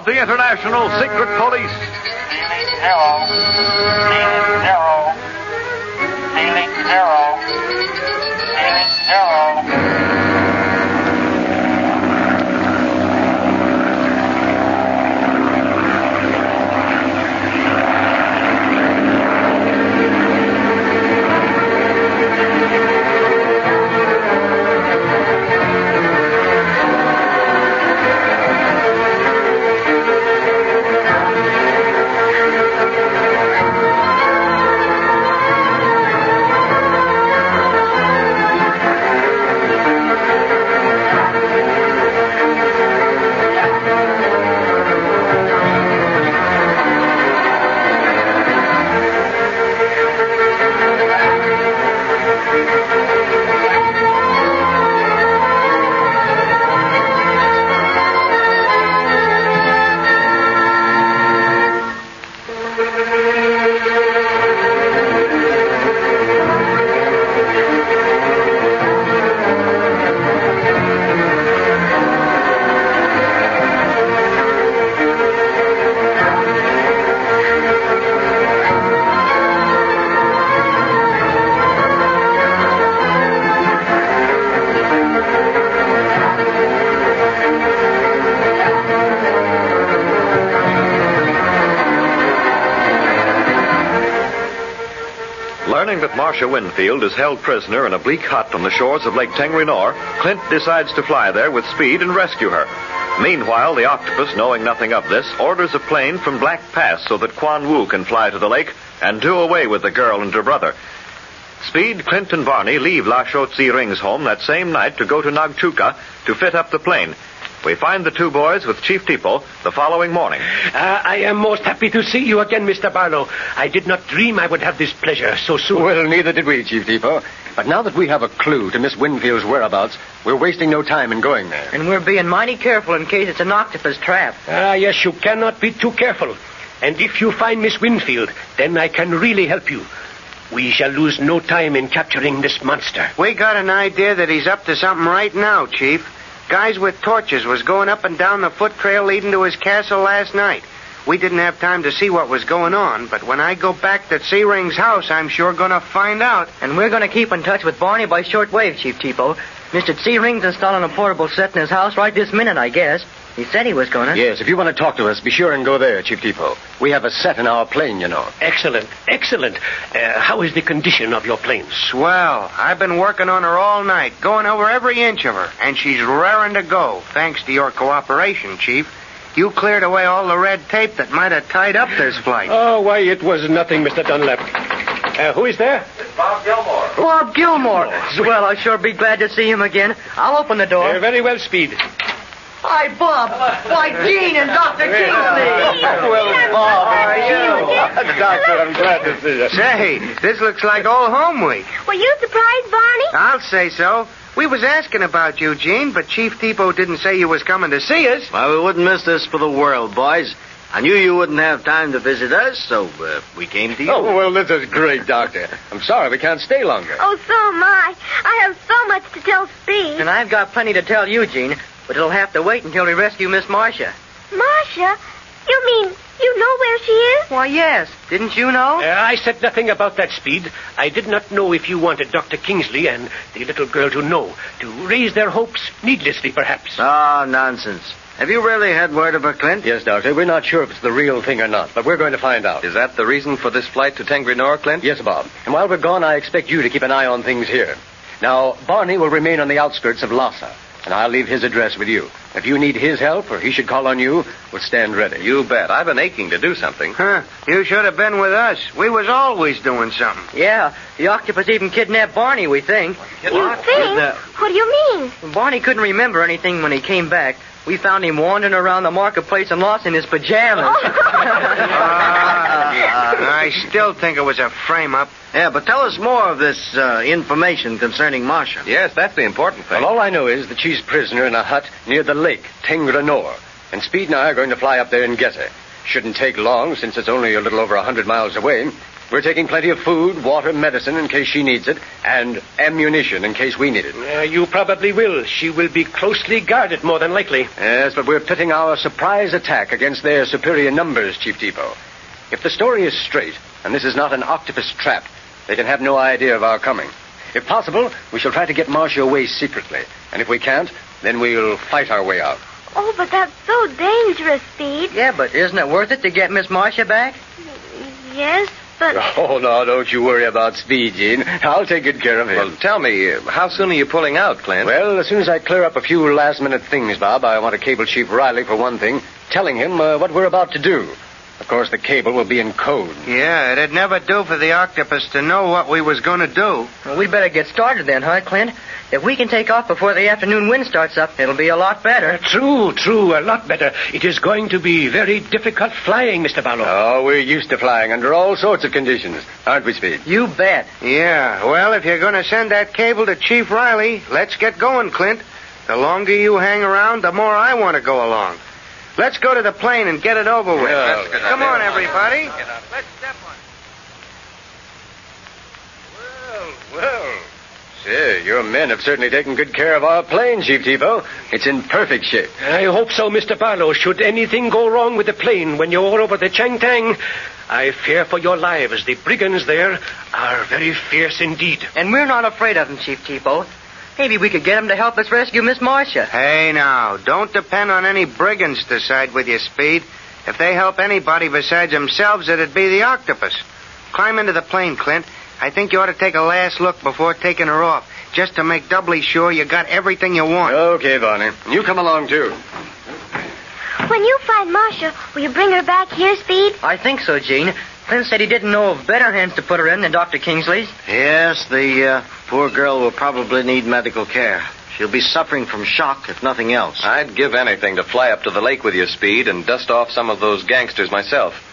of the International Secret Police. Ceiling zero. Ceiling zero. Learning that Marcia Winfield is held prisoner in a bleak hut on the shores of Lake Tengrinor, Clint decides to fly there with Speed and rescue her. Meanwhile, the Octopus, knowing nothing of this, orders a plane from Black Pass so that Quan Wu can fly to the lake and do away with the girl and her brother. Speed, Clint, and Barney leave La Chaux-Tzi Ring's home that same night to go to Nagtuka to fit up the plane. We find the two boys with Chief Tipo the following morning. I am most happy to see you again, Mr. Barlow. I did not dream I would have this pleasure so soon. Well, neither did we, Chief Tipo. But now that we have a clue to Miss Winfield's whereabouts, we're wasting no time in going there. And we're being mighty careful in case it's an octopus trap. Yes, you cannot be too careful. And if you find Miss Winfield, then I can really help you. We shall lose no time in capturing this monster. We got an idea that he's up to something right now, Chief. Guys with torches was going up and down the foot trail leading to his castle last night. We didn't have time to see what was going on, but when I go back to C-Ring's house, I'm sure going to find out. And we're going to keep in touch with Barney by shortwave, Chief Tipo. Mr. C-Ring's installing a portable set in his house right this minute, I guess. He said he was going to. Yes, if you want to talk to us, be sure and go there, Chief Tipo. We have a set in our plane, you know. Excellent, excellent. How is the condition of your plane? Swell. I've been working on her all night, going over every inch of her, and she's raring to go, thanks to your cooperation, Chief. You cleared away all the red tape that might have tied up this flight. Oh, why, it was nothing, Mr. Dunlap. Who is there? It's Bob Gilmore. Bob Gilmore. Well, I'll sure be glad to see him again. I'll open the door. Very well, Speed. Hi, Bob. Why, Gene and Dr. Kingsley. Well, Bob, how are you? Doctor, I'm glad to see you. Say, this looks like old home week. Were you surprised, Barney? I'll say so. We was asking about you, Gene, but Chief Tipo didn't say you was coming to see us. Well, we wouldn't miss this for the world, boys. I knew you wouldn't have time to visit us, so we came to you. Oh, well, this is great, Doctor. I'm sorry we can't stay longer. Oh, so am I. I have so much to tell Speed. And I've got plenty to tell you, Gene, but it'll have to wait until we rescue Miss Marcia. Marcia? You mean you know where she is? Why, yes. Didn't you know? I said nothing about that, Speed. I did not know if you wanted Dr. Kingsley and the little girl to know, to raise their hopes needlessly, perhaps. Oh, nonsense. Have you really had word of her, Clint? Yes, Doctor. We're not sure if it's the real thing or not, but we're going to find out. Is that the reason for this flight to Tengrinor, Clint? Yes, Bob. And while we're gone, I expect you to keep an eye on things here. Now, Barney will remain on the outskirts of Lhasa, and I'll leave his address with you. If you need his help or he should call on you, we'll stand ready. You bet. I've been aching to do something. Huh. You should have been with us. We was always doing something. Yeah, the octopus even kidnapped Barney, we think. You think? What do you mean? Barney couldn't remember anything when he came back. We found him wandering around the marketplace and lost in his pajamas. I still think it was a frame-up. Yeah, but tell us more of this information concerning Marcia. Yes, that's the important thing. Well, all I know is that she's prisoner in a hut near the lake, Tengrinor. And Speed and I are going to fly up there and get her. Shouldn't take long, since it's only a little over 100 miles away. We're taking plenty of food, water, medicine in case she needs it, and ammunition in case we need it. You probably will. She will be closely guarded, more than likely. Yes, but we're pitting our surprise attack against their superior numbers, Chief Depot. If the story is straight, and this is not an octopus trap, they can have no idea of our coming. If possible, we shall try to get Marcia away secretly. And if we can't, then we'll fight our way out. Oh, but that's so dangerous, Speed. Yeah, but isn't it worth it to get Miss Marcia back? Yes, but... Oh, no, don't you worry about Speed, Gene. I'll take good care of him. Well, tell me, how soon are you pulling out, Clint? Well, as soon as I clear up a few last-minute things, Bob, I want to cable Chief Riley for one thing, telling him what we're about to do. Of course, the cable will be in code. Yeah, it'd never do for the Octopus to know what we was going to do. Well, we'd better get started then, huh, Clint? If we can take off before the afternoon wind starts up, it'll be a lot better. True, a lot better. It is going to be very difficult flying, Mr. Barlow. Oh, we're used to flying under all sorts of conditions, aren't we, Speed? You bet. Yeah, well, if you're going to send that cable to Chief Riley, let's get going, Clint. The longer you hang around, the more I want to go along. Let's go to the plane and get it over with. Come on, everybody. Let's step on it. Well. Say, your men have certainly taken good care of our plane, Chief Depot. It's in perfect shape. I hope so, Mr. Barlow. Should anything go wrong with the plane when you're over the Changtang, I fear for your lives. The brigands there are very fierce indeed. And we're not afraid of them, Chief Depot. Maybe we could get them to help us rescue Miss Marcia. Hey, now, don't depend on any brigands to side with you, Speed. If they help anybody besides themselves, it'd be the Octopus. Climb into the plane, Clint. I think you ought to take a last look before taking her off, just to make doubly sure you got everything you want. Okay, Barney. You come along, too. When you find Marcia, will you bring her back here, Speed? I think so, Gene. Clint said he didn't know of better hands to put her in than Dr. Kingsley's. Yes, the poor girl will probably need medical care. She'll be suffering from shock, if nothing else. I'd give anything to fly up to the lake with you, Speed, and dust off some of those gangsters myself.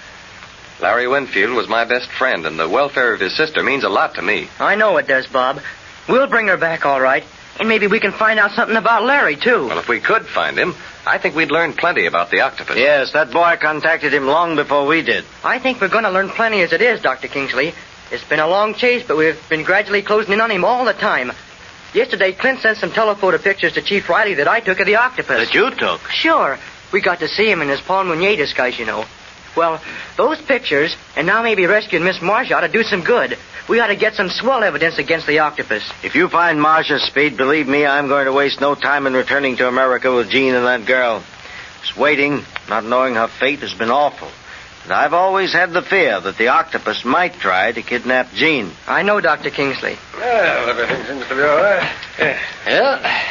Larry Winfield was my best friend, and the welfare of his sister means a lot to me. I know it does, Bob. We'll bring her back, all right. And maybe we can find out something about Larry, too. Well, if we could find him, I think we'd learn plenty about the Octopus. Yes, that boy contacted him long before we did. I think we're going to learn plenty as it is, Dr. Kingsley. It's been a long chase, but we've been gradually closing in on him all the time. Yesterday, Clint sent some telephoto pictures to Chief Riley that I took of the Octopus. That you took? Sure. We got to see him in his Paul Mcnear disguise, you know. Well, those pictures, and now maybe rescuing Miss Marcia, ought to do some good. We ought to get some swell evidence against the Octopus. If you find Marcia, Speed, believe me, I'm going to waste no time in returning to America with Jean and that girl. Just waiting, not knowing her fate, has been awful. And I've always had the fear that the Octopus might try to kidnap Jean. I know, Dr. Kingsley. Well, everything seems to be all right. Yeah,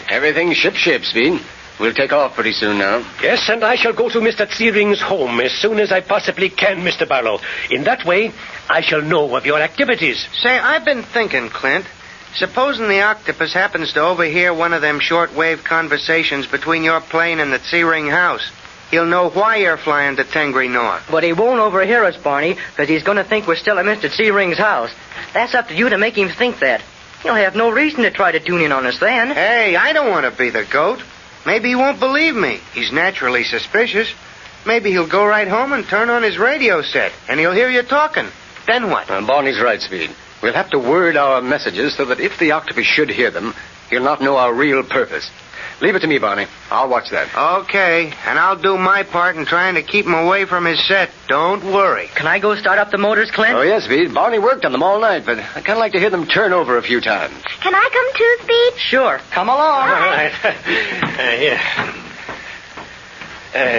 everything's ship-shape, Speed. We'll take off pretty soon now. Yes, and I shall go to Mr. Searing's home as soon as I possibly can, Mr. Barlow. In that way, I shall know of your activities. Say, I've been thinking, Clint. Supposing the Octopus happens to overhear one of them shortwave conversations between your plane and the Searing house. He'll know why you're flying to Tengri North. But he won't overhear us, Barney, because he's going to think we're still at Mr. Searing's house. That's up to you to make him think that. He'll have no reason to try to tune in on us then. Hey, I don't want to be the goat. Maybe he won't believe me. He's naturally suspicious. Maybe he'll go right home and turn on his radio set, and he'll hear you talking. Then what? Barney's right, Speed. We'll have to word our messages so that if the Octopus should hear them, he'll not know our real purpose. Leave it to me, Barney. I'll watch that. Okay, and I'll do my part in trying to keep him away from his set. Don't worry. Can I go start up the motors, Clint? Oh, yes, Speed. Barney worked on them all night, but I'd kind of like to hear them turn over a few times. Can I come too, Speed? Sure. Come along. All right. Here.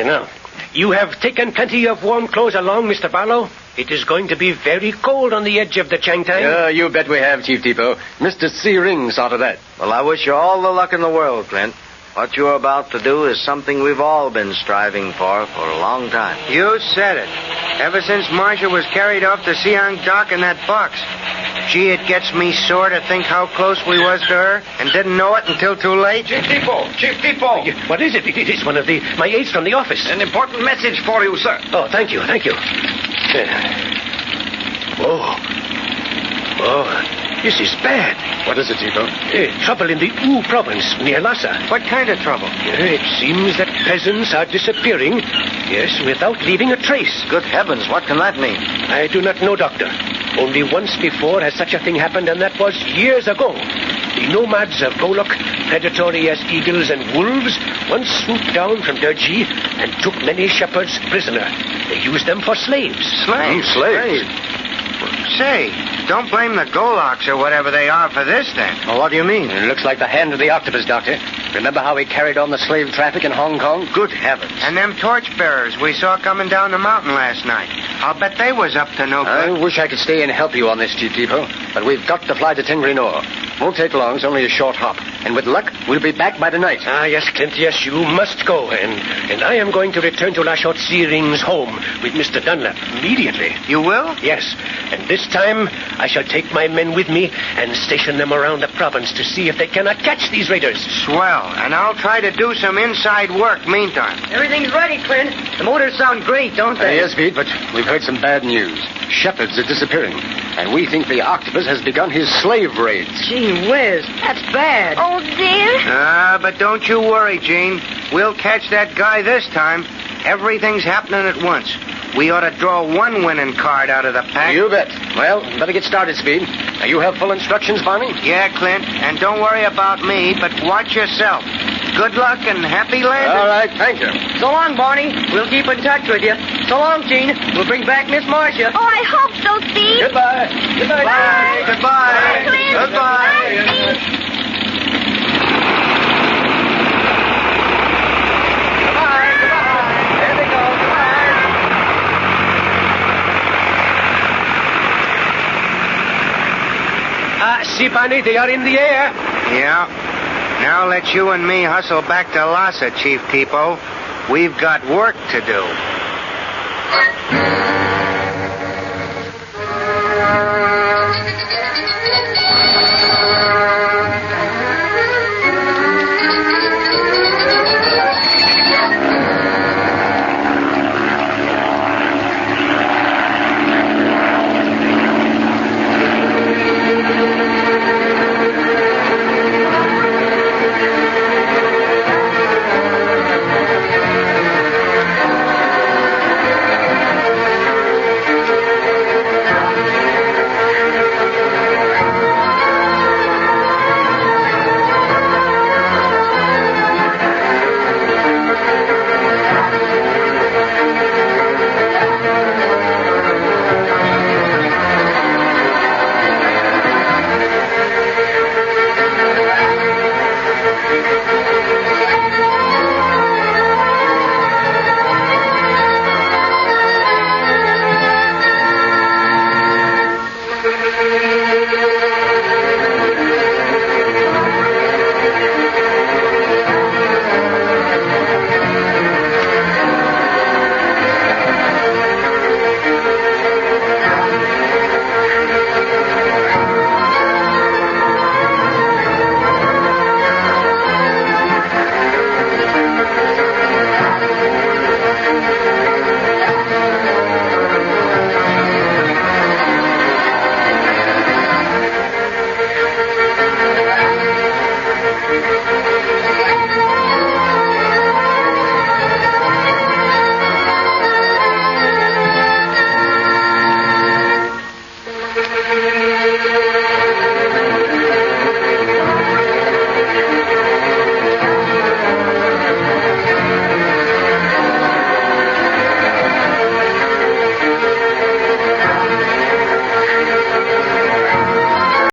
Now, you have taken plenty of warm clothes along, Mr. Barlow. It is going to be very cold on the edge of the Changtang. You bet we have, Chief Depot. Mr. Searing saw to that. Well, I wish you all the luck in the world, Clint. What you're about to do is something we've all been striving for a long time. You said it. Ever since Marcia was carried off the Siang dock in that box. Gee, it gets me sore to think how close we was to her and didn't know it until too late. Chief Depot! What is it? It is one of my aides from the office. An important message for you, sir. Oh, thank you. This is bad. What is it, Tipo? Trouble in the U province near Lhasa. What kind of trouble? It seems that peasants are disappearing, yes, without leaving a trace. Good heavens, what can that mean? I do not know, Doctor. Only once before has such a thing happened, and that was years ago. The nomads of Golok, predatory as eagles and wolves, once swooped down from Durji and took many shepherds prisoner. They used them for slaves. Slaves? Say, don't blame the Goloks or whatever they are for this, then. Well, what do you mean? It looks like the hand of the octopus, Doctor. Remember how he carried on the slave traffic in Hong Kong? Good heavens. And them torchbearers we saw coming down the mountain last night. I'll bet they was up to no I good. wish I could stay and help you on this, Chief Depot, but we've got to fly to Tengri Nor. Won't take long, it's only a short hop. And with luck, we'll be back by the night. Ah, yes, Clint, yes, you must go. And I am going to return to La Chaux-de-Ring's home with Mr. Dunlap immediately. You will? Yes, and this time I shall take my men with me and station them around the province to see if they cannot catch these raiders. Swell. And I'll try to do some inside work meantime. Everything's ready, Clint. The motors sound great, don't they? Yes, Pete, but we've heard some bad news. Shepherds are disappearing, and we think the octopus has begun his slave raids. Gee whiz, that's bad. Oh, dear. But don't you worry, Gene. We'll catch that guy this time. Everything's happening at once. We ought to draw one winning card out of the pack. You bet. Well, better get started, Speed. Now, you have full instructions, Barney? Yeah, Clint. And don't worry about me, but watch yourself. Good luck and happy landing. All right, thank you. So long, Barney. We'll keep in touch with you. So long, Gene. We'll bring back Miss Marcia. Oh, I hope so, Speed. Goodbye. Goodbye. Bye. Goodbye. Bye, Clint. Goodbye. Bye, Speed. Goodbye. There they go. Goodbye. See, Barney, they are in the air. Yeah. Now let you and me hustle back to Lhasa, Chief Tipo. We've got work to do.